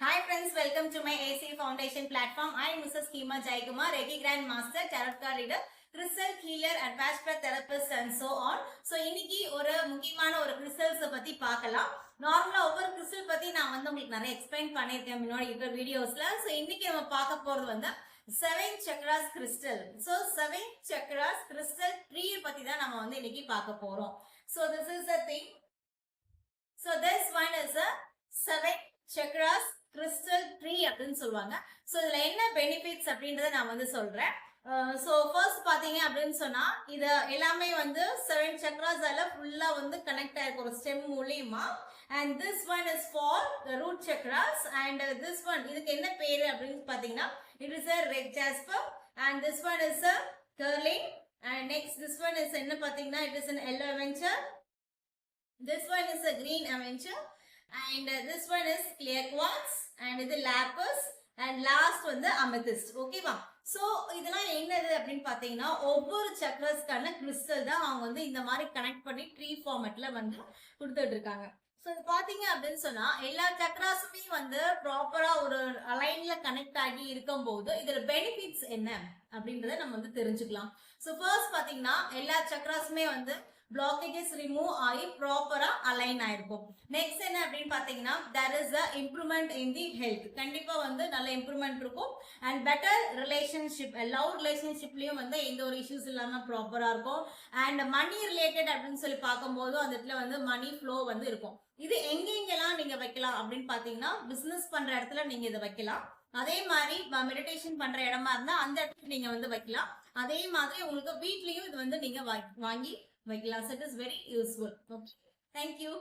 Hi friends, welcome to my AC Foundation platform. I am Mrs. Keema Jaikumar, Reiki Grand Master, Tarot Card Reader, Crystal Healer, Advanced Therapist and so on. So இன்னைக்கு ஒரு முக்கியமான ஒரு crystals பத்தி பார்க்கலாம். நார்மலா ஒவ்வொரு crystal பத்தி நான் வந்து உங்களுக்கு நிறைய எக்ஸ்பிளைன் பண்ணிருக்கேன் முன்னாடி இருக்கிற வீடியோஸ்ல. So இன்னைக்கு நம்ம பார்க்க போறது வந்து 7 chakras crystal. So 7 chakras crystal tree பத்தி தான் நம்ம வந்து இன்னைக்கு பார்க்க போறோம். So this is the thing. So this one is a 7 chakras crystal tree அப்படின்னு சொல்லுவாங்க. ஸோ இதுல என்ன பெனிஃபிட்ஸ் அப்படின்றத நான் வந்து சொல்றேன். ஸோ ஃபர்ஸ்ட் பாத்தீங்க அப்படின்னு சொன்னா இது எல்லாமே வந்து 7 சக்ராஸால ஃபுல்லா வந்து கனெக்ட் ஆயிருக்கும் ஒரு ஸ்டெம் மூலியமா. And this one is for root chakras. And this one இதுக்கு என்ன பேரு அப்படின்னு பாத்தீங்கன்னா it is a red jasper. And this one is a curling. And next this one is என்ன பாத்தீங்கன்னா it is an yellow aventure. This one is a green aventure. And this one is clear quartz. And இது lapis. And last வந்து amethyst. ஓகேவா? So இதெல்லாம் என்னது அப்படின்னு பார்த்தீங்கன்னா ஒவ்வொரு சக்ரஸ்க்கான கிறிஸ்டல் தான் அவங்க வந்து இந்த மாதிரி கனெக்ட் பண்ணி ட்ரீ ஃபார்மேட்ல வந்து கொடுத்துட்டு இருக்காங்க. ஸோ இது பார்த்தீங்க அப்படின்னு சொன்னா எல்லா சக்ராஸுமே வந்து ப்ராப்பரா ஒரு அலைன்ல கனெக்ட் ஆகி இருக்கும் போது இதுல பெனிஃபிட்ஸ் என்ன அப்படின்றத நம்ம வந்து தெரிஞ்சுக்கலாம். ஸோ ஃபர்ஸ்ட் பார்த்தீங்கன்னா எல்லா சக்ராஸுமே வந்து blockages remove ஆகி ப்ராப்பரா அலைன் ஆயிருக்கும். நெக்ஸ்ட் என்ன அப்படின்னு பாத்தீங்கன்னா there is a improvement in the health. கண்டிப்பா வந்து நல்ல இம்ப்ரூவ்மெண்ட் இருக்கும். அண்ட் பெட்டர் ரிலேஷன்ஷிப், லவ் ரிலேஷன்ஷிப்லயும் வந்து எந்த ஒரு இஷ்யூஸ் இல்லாம ப்ராப்பரா இருக்கும். அண்ட் மணி ரிலேட்டட் அப்படின்னு சொல்லி பார்க்கும்போது அந்த இடத்துல வந்து மணி ஃப்ளோ வந்து இருக்கும். இது எங்கெங்கெல்லாம் நீங்க வைக்கலாம் அப்படின்னு பாத்தீங்கன்னா பிசினஸ் பண்ற இடத்துல நீங்க இதை வைக்கலாம். அதே மாதிரி மெடிடேஷன் பண்ற இடமா இருந்தா அந்த இடத்துல நீங்க வந்து வைக்கலாம். அதே மாதிரி உங்களுக்கு வீட்லயும் இது வந்து நீங்க வாங்கி வைக்கலாம். So it is very useful. Okay. Thank you.